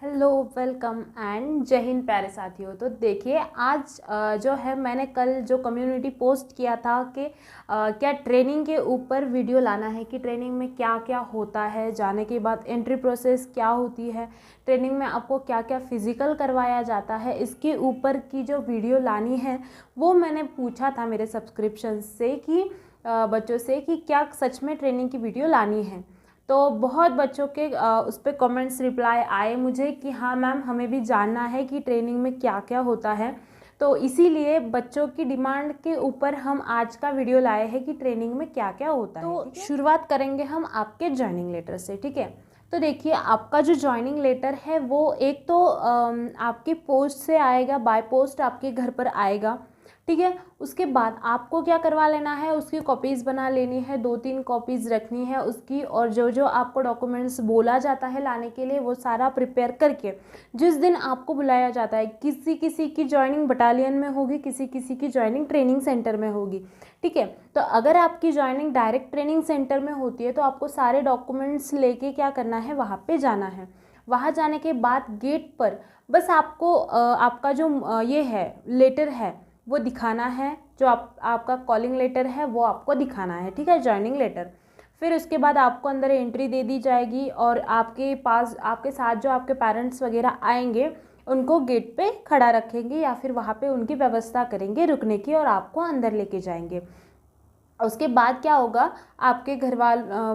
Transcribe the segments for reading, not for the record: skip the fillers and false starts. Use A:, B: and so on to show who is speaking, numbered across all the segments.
A: Hello, welcome and जय हिंद प्यारे साथियों। तो देखिए आज जो है मैंने कल जो कम्युनिटी पोस्ट किया था कि क्या ट्रेनिंग के ऊपर वीडियो लाना है कि ट्रेनिंग में क्या क्या होता है, जाने के बाद एंट्री प्रोसेस क्या होती है, ट्रेनिंग में आपको क्या क्या फिज़िकल करवाया जाता है, इसके ऊपर की जो वीडियो लानी है वो मैंने पूछा था मेरे सब्सक्रिप्शन से कि बच्चों से कि क्या सच में ट्रेनिंग की वीडियो लानी है। तो बहुत बच्चों के उस पर कमेंट्स रिप्लाई आए मुझे कि हाँ मैम, हमें भी जानना है कि ट्रेनिंग में क्या क्या होता है। तो इसीलिए बच्चों की डिमांड के ऊपर हम आज का वीडियो लाए हैं कि ट्रेनिंग में क्या क्या होता है। तो शुरुआत करेंगे हम आपके ज्वाइनिंग लेटर से, ठीक है। तो देखिए आपका जो ज्वाइनिंग लेटर है वो एक तो आपकी पोस्ट से आएगा, बाय पोस्ट आपके घर पर आएगा, ठीक है। उसके बाद आपको क्या करवा लेना है, उसकी कॉपीज़ बना लेनी है, 2-3 कॉपीज़ रखनी है उसकी, और जो जो आपको डॉक्यूमेंट्स बोला जाता है लाने के लिए वो सारा प्रिपेयर करके जिस दिन आपको बुलाया जाता है, किसी किसी की ज्वाइनिंग बटालियन में होगी, किसी किसी की ज्वाइनिंग ट्रेनिंग सेंटर में होगी, ठीक है। तो अगर आपकी ज्वाइनिंग डायरेक्ट ट्रेनिंग सेंटर में होती है तो आपको सारे डॉक्यूमेंट्स लेके क्या करना है, वहाँ पर जाना है। वहाँ जाने के बाद गेट पर बस आपको आपका जो ये है लेटर है वो दिखाना है, जो आपका कॉलिंग लेटर है वो आपको दिखाना है, ठीक है, जॉइनिंग लेटर। फिर उसके बाद आपको अंदर एंट्री दे दी जाएगी और आपके पास आपके साथ जो आपके पेरेंट्स वगैरह आएंगे उनको गेट पे खड़ा रखेंगे या फिर वहाँ पे उनकी व्यवस्था करेंगे रुकने की और आपको अंदर लेके जाएंगे। उसके बाद क्या होगा, आपके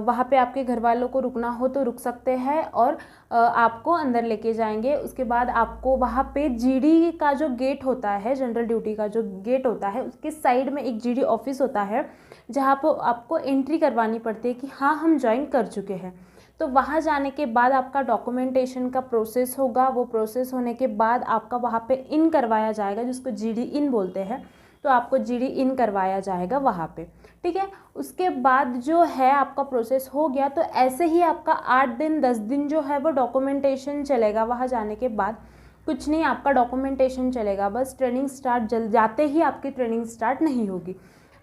A: वहाँ पे आपके घर वालों को रुकना हो तो रुक सकते हैं और आपको अंदर लेके जाएंगे। उसके बाद आपको वहाँ पे जीडी का जो गेट होता है, जनरल ड्यूटी का जो गेट होता है, उसके साइड में एक जीडी ऑफिस होता है जहाँ पर आपको एंट्री करवानी पड़ती है कि हाँ हम ज्वाइन कर चुके हैं। तो वहाँ जाने के बाद आपका डॉक्यूमेंटेशन का प्रोसेस होगा। वो प्रोसेस होने के बाद आपका वहाँ पे इन करवाया जाएगा, जिसको जीडी इन बोलते हैं। तो आपको जीडी इन करवाया जाएगा वहाँ पे, ठीक है। उसके बाद जो है आपका प्रोसेस हो गया तो ऐसे ही आपका 8 दिन 10 दिन जो है वो डॉक्यूमेंटेशन चलेगा। वहाँ जाने के बाद कुछ नहीं, आपका डॉक्यूमेंटेशन चलेगा, बस ट्रेनिंग स्टार्ट जल जाते ही आपकी ट्रेनिंग स्टार्ट नहीं होगी।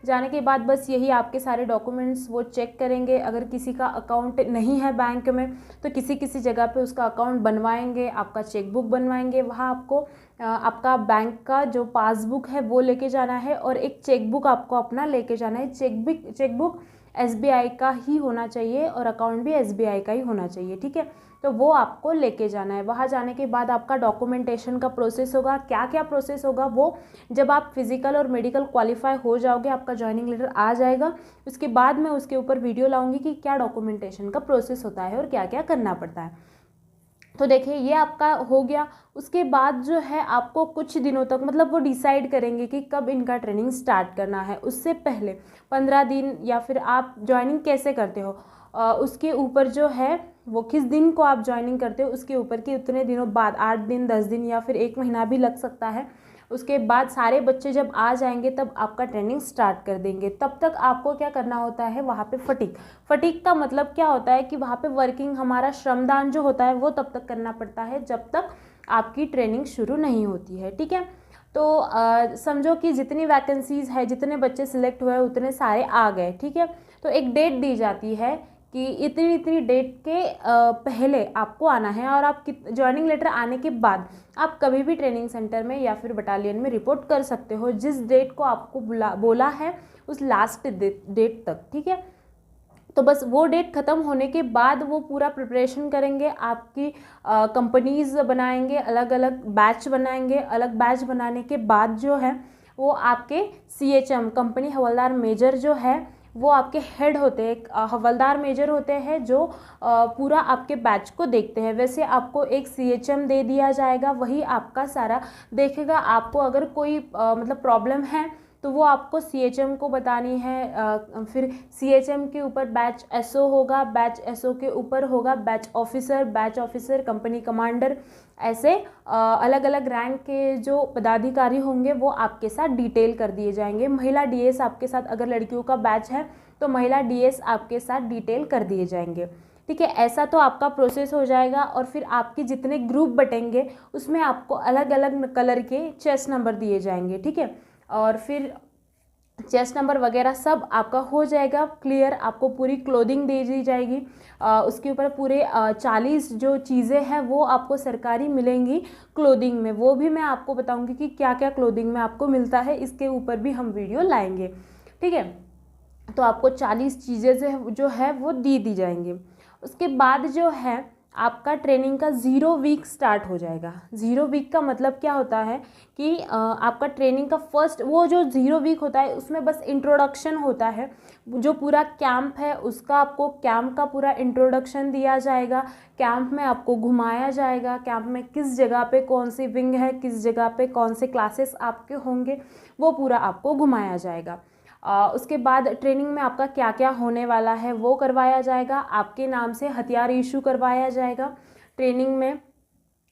A: जाने के बाद बस यही आपके सारे डॉक्यूमेंट्स वो चेक करेंगे। अगर किसी का अकाउंट नहीं है बैंक में तो किसी किसी जगह पे उसका अकाउंट बनवाएंगे, आपका चेकबुक बनवाएंगे। वहाँ आपको आपका बैंक का जो पासबुक है वो लेके जाना है और एक चेकबुक आपको अपना लेके जाना है। चेकबुक एसबीआई का ही होना चाहिए और अकाउंट भी एसबीआई का ही होना चाहिए, ठीक है। तो वो आपको लेके जाना है। वहाँ जाने के बाद आपका डॉक्यूमेंटेशन का प्रोसेस होगा। क्या क्या प्रोसेस होगा वो जब आप फिजिकल और मेडिकल क्वालिफाई हो जाओगे, आपका ज्वाइनिंग लेटर आ जाएगा, उसके बाद मैं उसके ऊपर वीडियो लाऊंगी कि क्या डॉक्यूमेंटेशन का प्रोसेस होता है और क्या क्या करना पड़ता है। तो देखिए ये आपका हो गया। उसके बाद जो है आपको कुछ दिनों तक, मतलब वो डिसाइड करेंगे कि कब इनका ट्रेनिंग स्टार्ट करना है। उससे पहले 15 दिन या फिर आप ज्वाइनिंग कैसे करते हो उसके ऊपर जो है वो किस दिन को आप ज्वाइनिंग करते हो उसके ऊपर कि उतने दिनों बाद 8 दिन 10 दिन या फिर 1 महीना भी लग सकता है। उसके बाद सारे बच्चे जब आ जाएंगे तब आपका ट्रेनिंग स्टार्ट कर देंगे। तब तक आपको क्या करना होता है, वहाँ पे फटीक का मतलब क्या होता है कि वहाँ पे वर्किंग, हमारा श्रमदान जो होता है वो तब तक करना पड़ता है जब तक आपकी ट्रेनिंग शुरू नहीं होती है, ठीक है। तो समझो कि जितनी वैकेंसीज़ है, जितने बच्चे सिलेक्ट हुए उतने सारे आ गए, ठीक है। तो एक डेट दी जाती है कि इतनी इतनी डेट के पहले आपको आना है और आप ज्वाइनिंग लेटर आने के बाद आप कभी भी ट्रेनिंग सेंटर में या फिर बटालियन में रिपोर्ट कर सकते हो जिस डेट को आपको बोला है उस लास्ट डेट तक, ठीक है। तो बस वो डेट ख़त्म होने के बाद वो पूरा प्रिपरेशन करेंगे, आपकी कंपनीज बनाएंगे, अलग अलग बैच बनाएंगे। अलग बैच बनाने के बाद जो है वो आपके CHM कंपनी हवलदार मेजर जो है वो आपके हेड होते हैं, एक हवलदार मेजर होते हैं जो पूरा आपके बैच को देखते हैं। वैसे आपको एक CHM दे दिया जाएगा, वही आपका सारा देखेगा। आपको अगर कोई मतलब प्रॉब्लम है तो वो आपको CHM को बतानी है। फिर CHM के ऊपर बैच SO होगा, बैच SO के ऊपर होगा बैच ऑफिसर, कंपनी कमांडर। ऐसे अलग अलग रैंक के जो पदाधिकारी होंगे वो आपके साथ डिटेल कर दिए जाएंगे। महिला DS आपके साथ, अगर लड़कियों का बैच है तो महिला DS आपके साथ डिटेल कर दिए जाएंगे, ठीक है। ऐसा तो आपका प्रोसेस हो जाएगा और फिर आपके जितने ग्रुप बटेंगे उसमें आपको अलग अलग कलर के चेस्ट नंबर दिए जाएंगे, ठीक है। और फिर चेस्ट नंबर वगैरह सब आपका हो जाएगा क्लियर। आपको पूरी क्लोथिंग दे दी जाएगी, उसके ऊपर पूरे 40 जो चीज़ें हैं वो आपको सरकारी मिलेंगी क्लोथिंग में। वो भी मैं आपको बताऊंगी कि क्या क्या क्लोथिंग में आपको मिलता है, इसके ऊपर भी हम वीडियो लाएंगे, ठीक है। तो आपको 40 चीज़ें जो है वो दी जाएंगी। उसके बाद जो है आपका ट्रेनिंग का 0 वीक स्टार्ट हो जाएगा। 0 वीक का मतलब क्या होता है कि आपका ट्रेनिंग का फर्स्ट वो जो 0 वीक होता है उसमें बस इंट्रोडक्शन होता है। जो पूरा कैंप है उसका आपको कैंप का पूरा इंट्रोडक्शन दिया जाएगा। कैंप में आपको घुमाया जाएगा, कैंप में किस जगह पे कौन सी विंग है, किस जगह पे कौन से क्लासेस आपके होंगे, वो पूरा आपको घुमाया जाएगा। उसके बाद ट्रेनिंग में आपका क्या क्या होने वाला है वो करवाया जाएगा। आपके नाम से हथियार इशू करवाया जाएगा ट्रेनिंग में,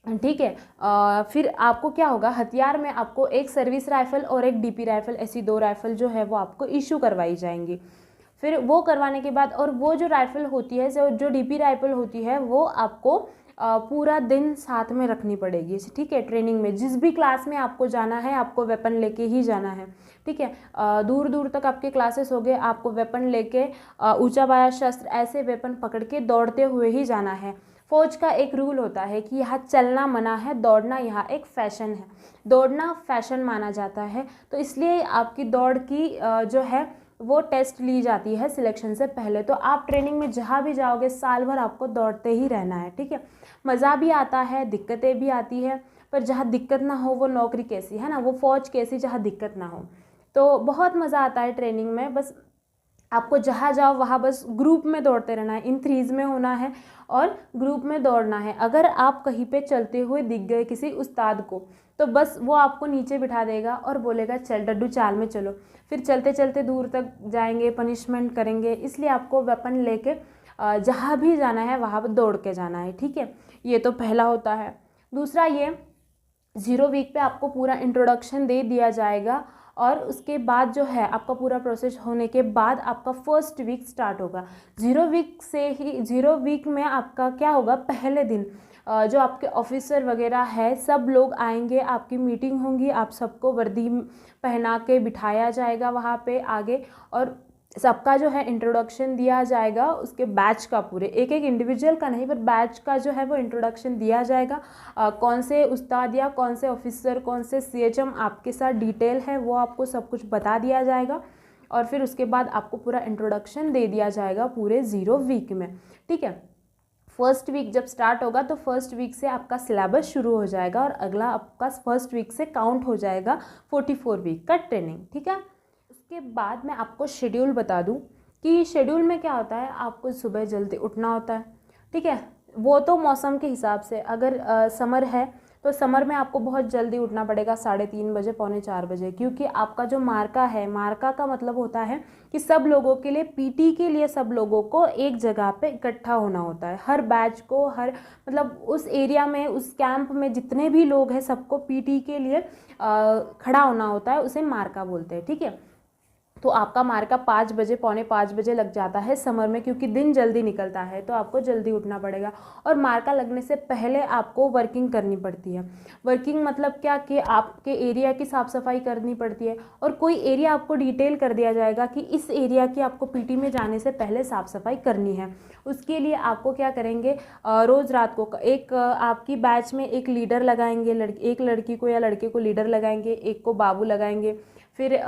A: ठीक है। फिर आपको क्या होगा, हथियार में आपको एक सर्विस राइफ़ल और एक डीपी राइफ़ल, ऐसी 2 राइफ़ल जो है वो आपको इशू करवाई जाएंगी। फिर वो करवाने के बाद, और वो जो राइफ़ल होती है, जो डीपी राइफ़ल होती है, वो आपको पूरा दिन साथ में रखनी पड़ेगी, ठीक है। ट्रेनिंग में जिस भी क्लास में आपको जाना है आपको वेपन लेके ही जाना है, ठीक है। दूर दूर तक आपके क्लासेस हो गए, आपको वेपन लेके ऊंचा बाया शस्त्र ऐसे वेपन पकड़ के दौड़ते हुए ही जाना है। फौज का एक रूल होता है कि यहाँ चलना मना है, दौड़ना यहाँ एक फैशन है। दौड़ना फैशन माना जाता है, तो इसलिए आपकी दौड़ की जो है वो टेस्ट ली जाती है सिलेक्शन से पहले। तो आप ट्रेनिंग में जहाँ भी जाओगे साल भर आपको दौड़ते ही रहना है, ठीक है। मज़ा भी आता है, दिक्कतें भी आती है, पर जहाँ दिक्कत ना हो वो नौकरी कैसी है ना, वो फ़ौज कैसी जहाँ दिक्कत ना हो। तो बहुत मज़ा आता है ट्रेनिंग में। बस आपको जहाँ जाओ वहाँ बस ग्रुप में दौड़ते रहना है, इन थ्रीज़ में होना है और ग्रुप में दौड़ना है। अगर आप कहीं पे चलते हुए दिख गए किसी उस्ताद को, तो बस वो आपको नीचे बिठा देगा और बोलेगा चल डड्डू चाल में चलो। फिर चलते चलते दूर तक जाएंगे, पनिशमेंट करेंगे। इसलिए आपको वेपन लेके जहाँ भी जाना है वहाँ पर दौड़ के जाना है, ठीक है। ये तो पहला होता है। दूसरा, ये 0 वीक पे आपको पूरा इंट्रोडक्शन दे दिया जाएगा, और उसके बाद जो है आपका पूरा प्रोसेस होने के बाद आपका फर्स्ट वीक स्टार्ट होगा। 0 वीक से ही 0 वीक में आपका क्या होगा, पहले दिन जो आपके ऑफिसर वगैरह है सब लोग आएंगे, आपकी मीटिंग होंगी, आप सबको वर्दी पहना के बिठाया जाएगा वहाँ पे आगे, और सबका जो है इंट्रोडक्शन दिया जाएगा। उसके बैच का, पूरे एक एक इंडिविजुअल का नहीं पर बैच का जो है वो इंट्रोडक्शन दिया जाएगा। कौन से उस्ताद या कौन से ऑफिसर, कौन से सीएचएम आपके साथ डिटेल है वो आपको सब कुछ बता दिया जाएगा। और फिर उसके बाद आपको पूरा इंट्रोडक्शन दे दिया जाएगा पूरे 0 वीक में, ठीक है। फर्स्ट वीक जब स्टार्ट होगा तो फर्स्ट वीक से आपका सिलेबस शुरू हो जाएगा, और अगला आपका फर्स्ट वीक से काउंट हो जाएगा 44 वीक का ट्रेनिंग, ठीक है। उसके बाद मैं आपको शेड्यूल बता दूं कि शेड्यूल में क्या होता है। आपको सुबह जल्दी उठना होता है, ठीक है। वो तो मौसम के हिसाब से, अगर समर है तो समर में आपको बहुत जल्दी उठना पड़ेगा, 3:30 बजे, 3:45 बजे, क्योंकि आपका जो मार्का है, मार्का का मतलब होता है कि सब लोगों के लिए, पीटी के लिए सब लोगों को एक जगह पे इकट्ठा होना होता है। हर बैच को, हर मतलब उस एरिया में, उस कैंप में जितने भी लोग हैं सबको पीटी के लिए खड़ा होना होता है, उसे मार्का बोलते हैं, ठीक है। तो आपका मार्का 5 बजे, 4:45 बजे लग जाता है समर में, क्योंकि दिन जल्दी निकलता है, तो आपको जल्दी उठना पड़ेगा। और मार्का लगने से पहले आपको वर्किंग करनी पड़ती है। वर्किंग मतलब क्या, कि आपके एरिया की साफ़ सफाई करनी पड़ती है, और कोई एरिया आपको डिटेल कर दिया जाएगा कि इस एरिया की आपको पीटी में जाने से पहले साफ़ सफाई करनी है। उसके लिए आपको क्या करेंगे, रोज़ रात को एक आपकी बैच में एक लीडर लगाएंगे, एक लड़की को या लड़के को लीडर लगाएंगे, एक को बाबू लगाएंगे। फिर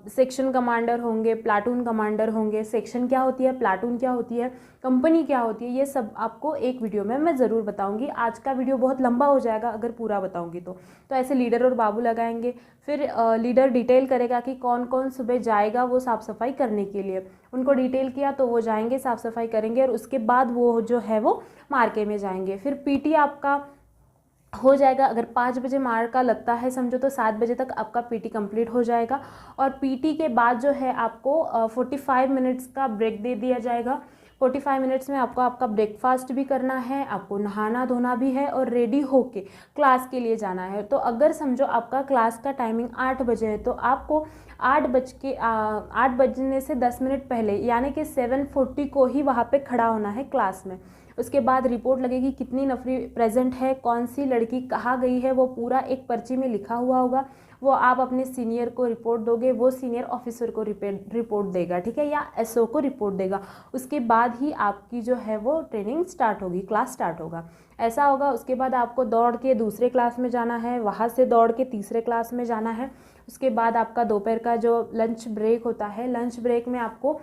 A: सेक्शन कमांडर होंगे, प्लाटून कमांडर होंगे। सेक्शन क्या होती है, प्लाटून क्या होती है, कंपनी क्या होती है, ये सब आपको एक वीडियो में मैं ज़रूर बताऊंगी। आज का वीडियो बहुत लंबा हो जाएगा अगर पूरा बताऊंगी तो ऐसे लीडर और बाबू लगाएंगे। फिर लीडर डिटेल करेगा कि कौन कौन सुबह जाएगा वो साफ़ सफाई करने के लिए। उनको डिटेल किया तो वो जाएंगे, साफ़ सफाई करेंगे, और उसके बाद वो जो है वो मार्के में जाएंगे। फिर पीटी आपका हो जाएगा। अगर 5 बजे मार्का लगता है समझो, तो 7 बजे तक आपका पीटी कंप्लीट हो जाएगा। और पीटी के बाद जो है आपको 45 मिनट्स का ब्रेक दे दिया जाएगा। 45 मिनट्स में आपको आपका ब्रेकफास्ट भी करना है, आपको नहाना धोना भी है, और रेडी होके क्लास के लिए जाना है। तो अगर समझो आपका क्लास का टाइमिंग 8 बजे है, तो आपको 8 बजने से 10 मिनट पहले, यानी कि 7:40 को ही वहाँ पे खड़ा होना है क्लास में। उसके बाद रिपोर्ट लगेगी कितनी नफरी प्रेजेंट है, कौन सी लड़की कहाँ गई है, वो पूरा एक पर्ची में लिखा हुआ होगा। वो आप अपने सीनियर को रिपोर्ट दोगे, वो सीनियर ऑफिसर को रिपोर्ट देगा, ठीक है, या एसओ को रिपोर्ट देगा। उसके बाद ही आपकी जो है वो ट्रेनिंग स्टार्ट होगी, क्लास स्टार्ट होगा, ऐसा होगा। उसके बाद आपको दौड़ के दूसरे क्लास में जाना है, वहाँ से दौड़ के तीसरे क्लास में जाना है। उसके बाद आपका दोपहर का जो लंच ब्रेक होता है, लंच ब्रेक में आपको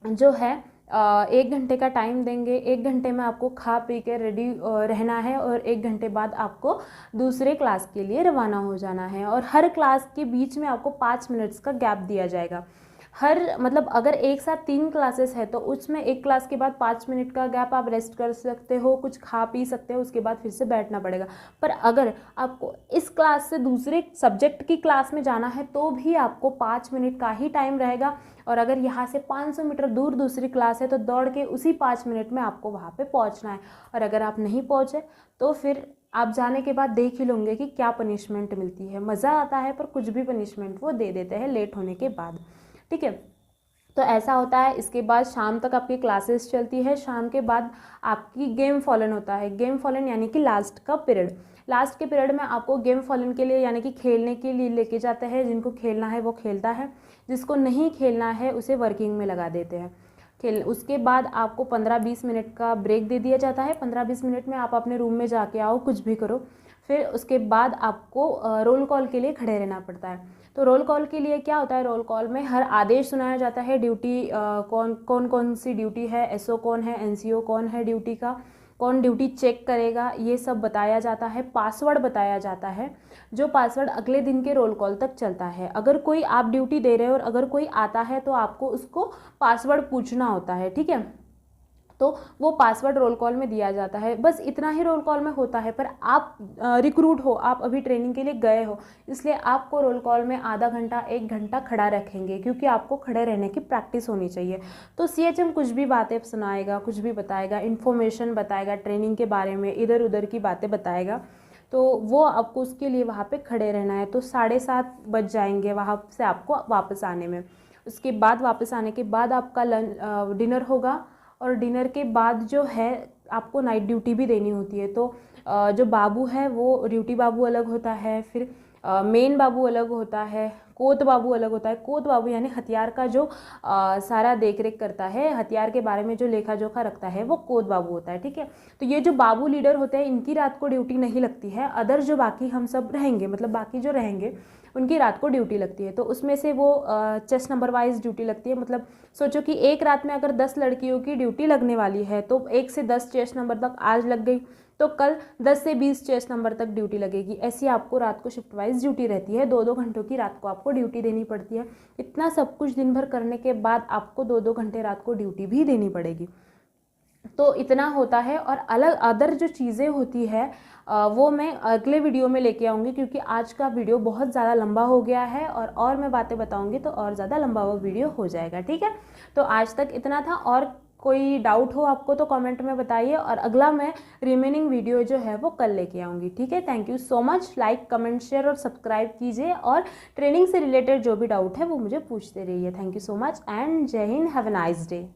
A: जो है 1 घंटे का टाइम देंगे। 1 घंटे में आपको खा पी के रेडी रहना है और 1 घंटे बाद आपको दूसरे क्लास के लिए रवाना हो जाना है। और हर क्लास के बीच में आपको 5 मिनट्स का गैप दिया जाएगा। मतलब अगर एक साथ 3 क्लासेस है तो उसमें एक क्लास के बाद 5 मिनट का गैप आप रेस्ट कर सकते हो, कुछ खा पी सकते हो, उसके बाद फिर से बैठना पड़ेगा। पर अगर आपको इस क्लास से दूसरे सब्जेक्ट की क्लास में जाना है तो भी आपको 5 मिनट का ही टाइम रहेगा। और अगर यहाँ से 500 मीटर दूर दूसरी क्लास है तो दौड़ के उसी 5 मिनट में आपको वहाँ पे पहुँचना है। और अगर आप नहीं पहुँचे तो फिर आप जाने के बाद देख ही लोगे कि क्या पनिशमेंट मिलती है। मज़ा आता है पर कुछ भी पनिशमेंट वो दे देते हैं लेट होने के बाद, ठीक है। तो ऐसा होता है। इसके बाद शाम तक आपकी क्लासेस चलती है। शाम के बाद आपकी गेम फॉलन होता है। गेम फॉलन यानी कि लास्ट का पीरियड। लास्ट के पीरियड में आपको गेम फॉलन के लिए यानी कि खेलने के लिए लेके जाते हैं। जिनको खेलना है वो खेलता है, जिसको नहीं खेलना है उसे वर्किंग में लगा देते हैं। उसके बाद आपको 15-20 मिनट का ब्रेक दे दिया जाता है। 15-20 मिनट में आप अपने रूम में जाके आओ, कुछ भी करो। फिर उसके बाद आपको रोल कॉल के लिए खड़े रहना पड़ता है। तो रोल कॉल के लिए क्या होता है, रोल कॉल में हर आदेश सुनाया जाता है। ड्यूटी कौन सी ड्यूटी है, एसओ कौन है, एनसीओ कौन है ड्यूटी का, कौन ड्यूटी चेक करेगा, ये सब बताया जाता है। पासवर्ड बताया जाता है, जो पासवर्ड अगले दिन के रोल कॉल तक चलता है। अगर कोई आप ड्यूटी दे रहे हो और अगर कोई आता है तो आपको उसको पासवर्ड पूछना होता है, ठीक है। तो वो पासवर्ड रोल कॉल में दिया जाता है। बस इतना ही रोल कॉल में होता है। पर आप रिक्रूट हो, आप अभी ट्रेनिंग के लिए गए हो, इसलिए आपको रोल कॉल में आधा घंटा 1 घंटा खड़ा रखेंगे, क्योंकि आपको खड़े रहने की प्रैक्टिस होनी चाहिए। तो सीएचएम कुछ भी बातें सुनाएगा, कुछ भी बताएगा, इन्फॉर्मेशन बताएगा ट्रेनिंग के बारे में, इधर उधर की बातें बताएगा। तो वो आपको उसके लिए वहाँ पे खड़े रहना है। तो 7:30 बज जाएंगे वहाँ से आपको वापस आने में। उसके बाद वापस आने के बाद आपका डिनर होगा। और डिनर के बाद जो है आपको नाइट ड्यूटी भी देनी होती है। तो जो बाबू है वो ड्यूटी बाबू अलग होता है, फिर मेन बाबू अलग होता है, कोत बाबू अलग होता है। कोत बाबू यानी हथियार का जो सारा देख रेख करता है, हथियार के बारे में जो लेखा जोखा रखता है, वो कोत बाबू होता है, ठीक है। तो ये जो बाबू लीडर होते हैं इनकी रात को ड्यूटी नहीं लगती है। अदर जो बाकी हम सब रहेंगे, मतलब बाकी जो रहेंगे उनकी रात को ड्यूटी लगती है। तो उसमें से वो चेस्ट नंबर वाइज ड्यूटी लगती है। मतलब सोचो कि एक रात में अगर 10 लड़कियों की ड्यूटी लगने वाली है तो 1 से 10 चेस्ट नंबर तक आज लग गई, तो कल 10 से 20 चेस्ट नंबर तक ड्यूटी लगेगी। ऐसी आपको रात को शिफ्ट वाइज ड्यूटी रहती है। 2-2 घंटों की रात को आपको ड्यूटी देनी पड़ती है। इतना सब कुछ दिन भर करने के बाद आपको 2-2 घंटे रात को ड्यूटी भी देनी पड़ेगी। तो इतना होता है। और अलग अदर जो चीज़ें होती है वो मैं अगले वीडियो में लेके आऊँगी, क्योंकि आज का वीडियो बहुत ज़्यादा लंबा हो गया है। और मैं बातें बताऊँगी तो और ज़्यादा लंबा वो वीडियो हो जाएगा, ठीक है। तो आज तक इतना था। और कोई डाउट हो आपको तो कमेंट में बताइए। और अगला मैं रिमेनिंग वीडियो जो है वो कल लेके आऊँगी, ठीक है। Thank you so much. Like, comment, share और सब्सक्राइब कीजिए। और ट्रेनिंग से रिलेटेड जो भी डाउट है वो मुझे पूछते रहिए। Thank you so much and जय हिंद। Have a nice day.